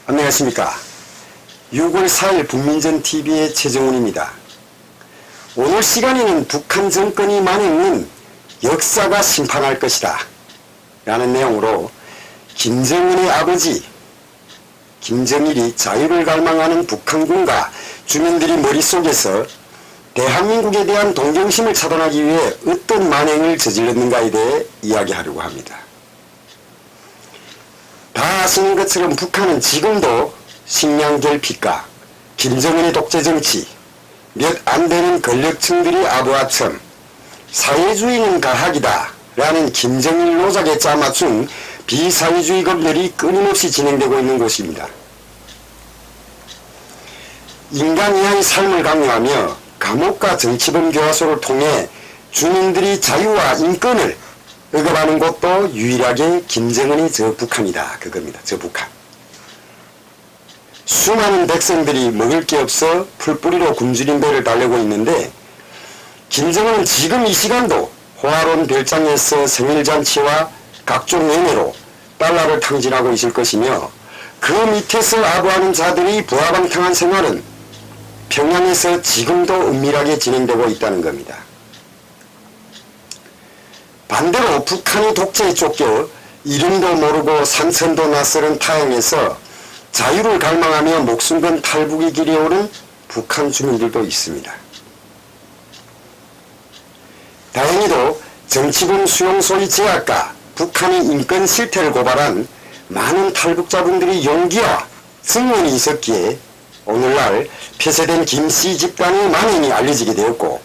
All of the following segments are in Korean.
안녕하십니까. 6월 4일 북민전TV의 최정훈입니다. 오늘 시간에는 북한 정권이 만행은 역사가 심판할 것이다 라는 내용으로 김정은의 아버지 김정일이 자유를 갈망하는 북한군과 주민들이 머릿속에서 대한민국에 대한 동정심을 차단하기 위해 어떤 만행을 저질렀는가에 대해 이야기하려고 합니다. 다 아시는 것처럼 북한은 지금도 식량 결핍과 김정은의 독재 정치, 몇 안 되는 권력층들이 아부하참 사회주의는 가학이다 라는 김정일 노작에 짜맞춘 비사회주의 검열이 끊임없이 진행되고 있는 곳입니다. 인간 이하의 삶을 강요하며 감옥과 정치범 교화소를 통해 주민들이 자유와 인권을 억압하는 곳도 유일하게 김정은이 저 북한이다 그겁니다. 저 북한. 수많은 백성들이 먹을 게 없어 풀뿌리로 굶주린 배를 달래고 있는데 김정은은 지금 이 시간도 호화로운 별장에서 생일잔치와 각종 연회로 달러를 탕진하고 있을 것이며 그 밑에서 아부하는 자들이 부하방탕한 생활은 평양에서 지금도 은밀하게 진행되고 있다는 겁니다. 반대로 북한이 독재에 쫓겨 이름도 모르고 산천도 낯설은 타양에서 자유를 갈망하며 목숨 건 탈북의 길에 오른 북한 주민들도 있습니다. 다행히도 정치범 수용소의 제약과 북한의 인권 실태를 고발한 많은 탈북자분들의 용기와 증언이 있었기에 오늘날 폐쇄된 김씨 집단의 만행이 알려지게 되었고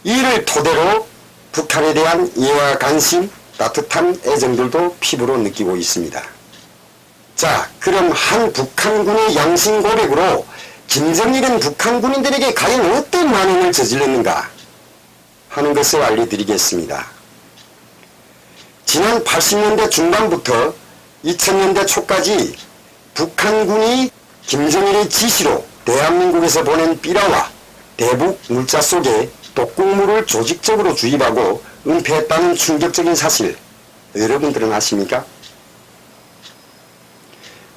이를 토대로 북한에 대한 이해와 관심, 따뜻한 애정들도 피부로 느끼고 있습니다. 자, 그럼 한 북한군의 양심 고백으로 김정일은 북한 군인들에게 과연 어떤 만행을 저질렀는가 하는 것을 알려드리겠습니다. 지난 80년대 중반부터 2000년대 초까지 북한군이 김정일의 지시로 대한민국에서 보낸 삐라와 대북 물자 속에 독극물을 조직적으로 주입하고 은폐했다는 충격적인 사실 여러분들은 아십니까?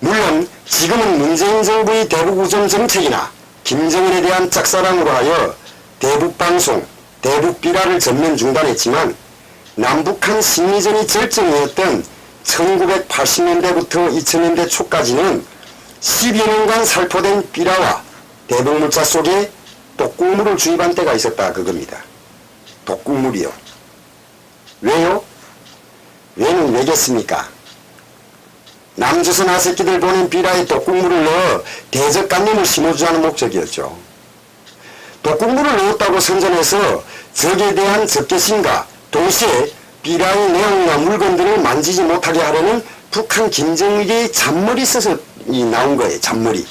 물론 지금은 문재인 정부의 대북우전 정책이나 김정은에 대한 짝사랑으로 하여 대북방송, 대북비라를 전면 중단했지만 남북한 심리전이 절정이었던 1980년대부터 2000년대 초까지는 10여 년간 살포된 삐라와 대북물자 속에 독극물을 주입한 때가 있었다 그겁니다. 독극물이요. 왜요? 왜는 왜겠습니까? 남조선 아새끼들 보낸 삐라에 독극물을 넣어 대적감염을 심어주자는 목적이었죠. 독극물을 넣었다고 선전해서 적에 대한 적개심과 동시에 삐라의 내용이나 물건들을 만지지 못하게 하려는 북한 김정일의 잔머리 써서 나온 거예요. 잔머리.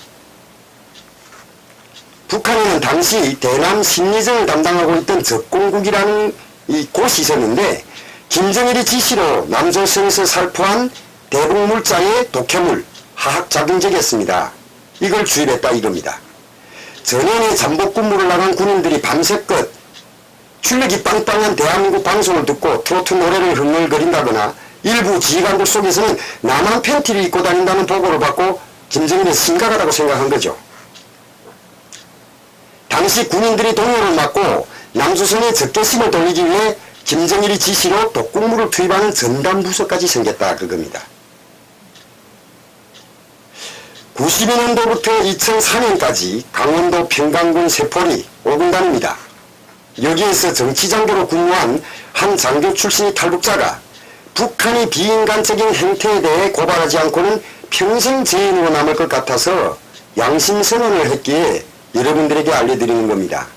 북한에는 당시 대남 심리전을 담당하고 있던 적공국이라는 이 곳이 있었는데 김정일의 지시로 남조선에서 살포한 대북물자의 독해물, 화학작용제였습니다. 이걸 주입했다 이겁니다. 전현에 잠복근무를 나간 군인들이 밤새껏 출력이 빵빵한 대한민국 방송을 듣고 트로트 노래를 흥얼거린다거나 일부 지휘관들 속에서는 남한 팬티를 입고 다닌다는 보고를 받고 김정일은 심각하다고 생각한 거죠. 당시 군인들이 동요를 맞고 남조선의 적개심을 돌리기 위해 김정일이 지시로 독극물을 투입하는 전담부서까지 생겼다 그겁니다. 92년도부터 2004년까지 강원도 평강군 세포리 5군단입니다. 여기에서 정치장교로 근무한 한 장교 출신의 탈북자가 북한의 비인간적인 행태에 대해 고발하지 않고는 평생 죄인으로 남을 것 같아서 양심선언을 했기에 여러분들에게 알려드리는 겁니다.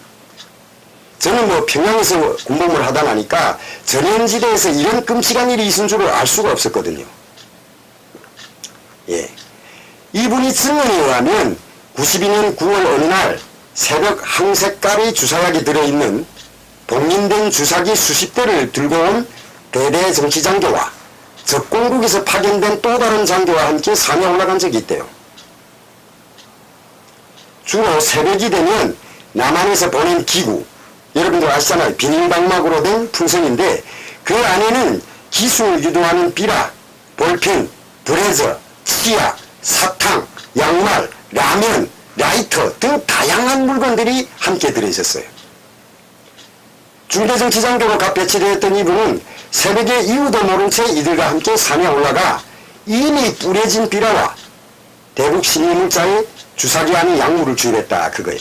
저는 평양에서 군복무를 하다 나니까 전현지대에서 이런 끔찍한 일이 있은 줄을 알 수가 없었거든요. 예. 이분이 증언에 의하면 92년 9월 어느 날 새벽 항색깔의 주사약이 들어있는 봉인된 주사기 수십 대를 들고 온 대대 정치장교와 적공국에서 파견된 또 다른 장교와 함께 산에 올라간 적이 있대요. 주로 새벽이 되면 남한에서 보낸 기구, 여러분들 아시잖아요. 비닐방막으로 된 풍선인데 그 안에는 기술을 유도하는 삐라, 볼펜, 브레저, 치약, 사탕, 양말, 라면, 라이터 등 다양한 물건들이 함께 들어있었어요. 중대정치장교로 각 배치되었던 이분은 새벽에 이유도 모른 채 이들과 함께 산에 올라가 이미 뿌려진 비라와 대북 신의물자의 주사기 안에 약물을 주입했다 그거예요.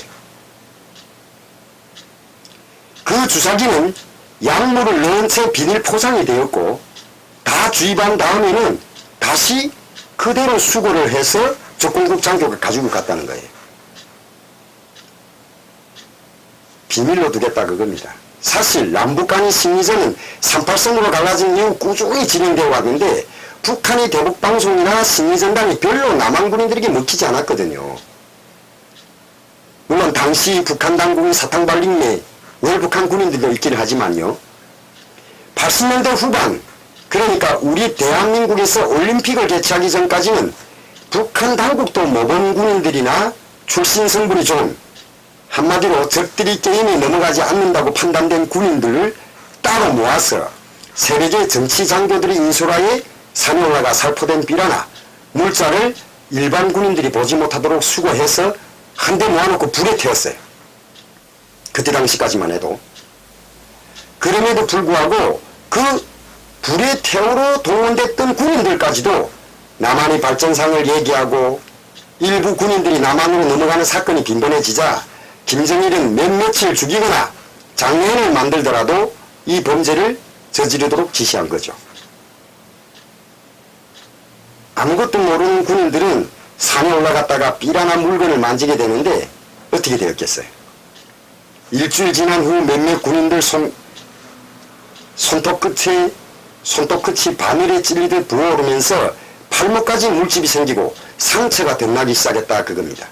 그 주사기는 약물을 넣은 채 비닐 포장이 되었고 다 주입한 다음에는 다시 그대로 수거를 해서 적공국 장교가 가지고 갔다는 거예요. 비밀로 두겠다 그겁니다. 사실 남북 간의 심리전은 38선으로 갈라진 이후 꾸준히 진행되어 왔는데 북한의 대북방송이나 심리전단이 별로 남한 군인들에게 먹히지 않았거든요. 물론 당시 북한 당국의 사탕발림 내 월북한 군인들도 있긴 하지만요. 80년대 후반, 그러니까 우리 대한민국에서 올림픽을 개최하기 전까지는 북한 당국도 모범 군인들이나 출신 성분이 좋은, 한마디로 적들이 게임에 넘어가지 않는다고 판단된 군인들을 따로 모아서 새벽에 정치 장교들의 인솔하에 산에 올라가 살포된 비라나 물자를 일반 군인들이 보지 못하도록 수거해서 한 대 모아놓고 불에 태웠어요. 그때 당시까지만 해도. 그럼에도 불구하고 그 불에 태우러 동원됐던 군인들까지도 남한의 발전상을 얘기하고 일부 군인들이 남한으로 넘어가는 사건이 빈번해지자 김정일은 몇몇을 죽이거나 장례를 만들더라도 이 범죄를 저지르도록 지시한 거죠. 아무것도 모르는 군인들은 산에 올라갔다가 삐라나 물건을 만지게 되는데 어떻게 되었겠어요? 일주일 지난 후 몇몇 군인들 손톱 끝이 바늘에 찔리듯 부어오르면서 팔목까지 물집이 생기고 상처가 덧나기 시작했다 그겁니다.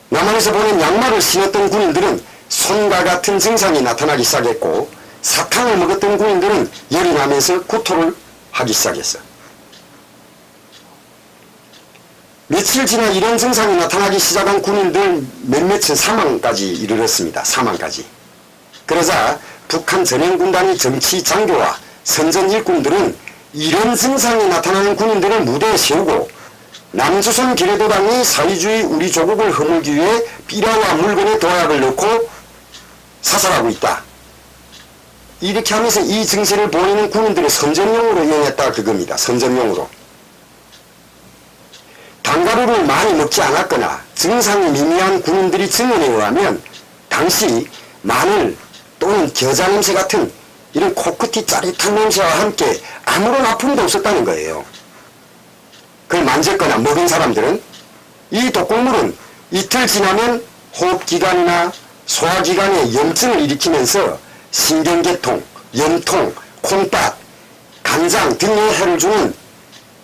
남한에서 보낸 양말을 신었던 군인들은 손과 같은 증상이 나타나기 시작했고 사탕을 먹었던 군인들은 열이 나면서 구토를 하기 시작했어. 며칠 지나 이런 증상이 나타나기 시작한 군인들 몇몇은 사망까지 이르렀습니다. 사망까지. 그러자 북한 전행군단의 정치 장교와 선전 일꾼들은 이런 증상이 나타나는 군인들을 무대에 세우고 남조선 기래도당이 사회주의 우리 조국을 허물기 위해 삐라와 물건에 도약을 넣고 사살하고 있다. 이렇게 하면서 이 증세를 보이는 군인들을 선전용으로 이용했다 그겁니다. 선전용으로. 단가루를 많이 먹지 않았거나 증상이 미미한 군인들이 증언에 의하면 당시 마늘 또는 겨자 냄새 같은 이런 코끝이 짜릿한 냄새와 함께 아무런 아픔도 없었다는 거예요. 그걸 만졌거나 먹은 사람들은 이 독곡물은 이틀 지나면 호흡기관이나 소화기관에 염증을 일으키면서 신경계통, 염통, 콩팥, 간장 등의 해를 주는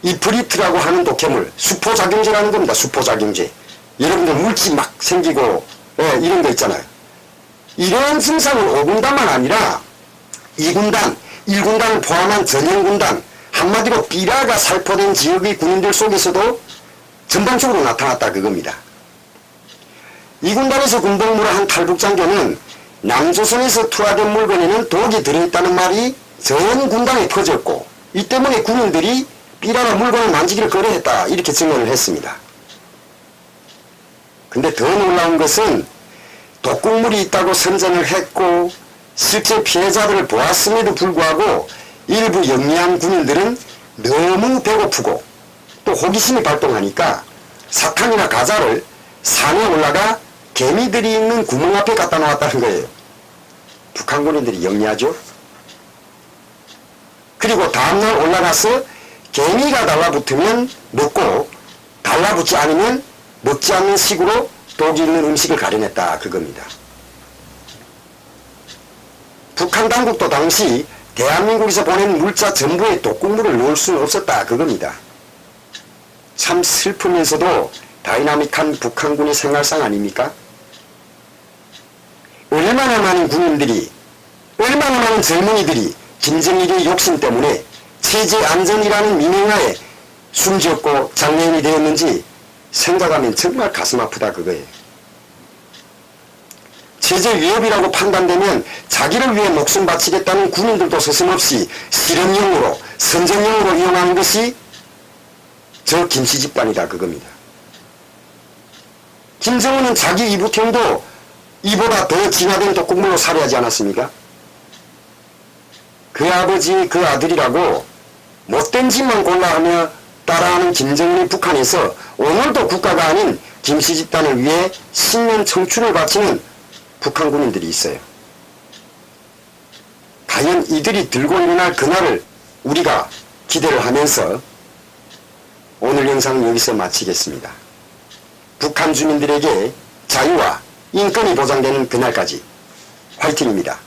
이프리트라고 하는 독해물, 수포작용제라는 겁니다. 수포작용제. 여러분들 물집 막 생기고 이런 거 있잖아요. 이러한 증상은 5군단만 아니라 2군단, 1군단을 포함한 전형군단, 한마디로 삐라가 살포된 지역의 군인들 속에서도 전반적으로 나타났다 그겁니다. 2군단에서 군복무를 한 탈북장교는 남조선에서 투하된 물건에는 독이 들어있다는 말이 전 군단에 퍼졌고 이 때문에 군인들이 삐라나 물건을 만지기를 거래했다 이렇게 증언을 했습니다. 근데 더 놀라운 것은 독극물이 있다고 선전을 했고 실제 피해자들을 보았음에도 불구하고 일부 영리한 군인들은 너무 배고프고 또 호기심이 발동하니까 사탕이나 과자를 산에 올라가 개미들이 있는 구멍 앞에 갖다 놓았다는 거예요. 북한 군인들이 영리하죠. 그리고 다음날 올라가서 개미가 달라붙으면 먹고 달라붙지 않으면 먹지 않는 식으로 독이 있는 음식을 가려냈다 그겁니다. 북한 당국도 당시 대한민국에서 보낸 물자 전부에 독극물을 넣을 수는 없었다 그겁니다. 참 슬프면서도 다이나믹한 북한군의 생활상 아닙니까? 얼마나 많은 군인들이, 얼마나 많은 젊은이들이 김정일의 욕심 때문에 체제 안전이라는 민영하에 숨지었고 장애인이 되었는지 생각하면 정말 가슴 아프다 그거예요. 체제 위협이라고 판단되면 자기를 위해 목숨 바치겠다는 군인들도 서슴없이 실험용으로, 선전용으로 이용하는 것이 저 김씨 집단이다 그겁니다. 김정은은 자기 이북형도 이보다 더 진화된 독극물로 살해하지 않았습니까? 그 아버지 그 아들이라고 못된 짓만 골라하며 따라하는 김정은이 북한에서 오늘도 국가가 아닌 김씨 집단을 위해 신년 청춘을 바치는 북한 군인들이 있어요. 과연 이들이 들고 일어날 그날을 우리가 기대를 하면서 오늘 영상은 여기서 마치겠습니다. 북한 주민들에게 자유와 인권이 보장되는 그날까지 화이팅입니다.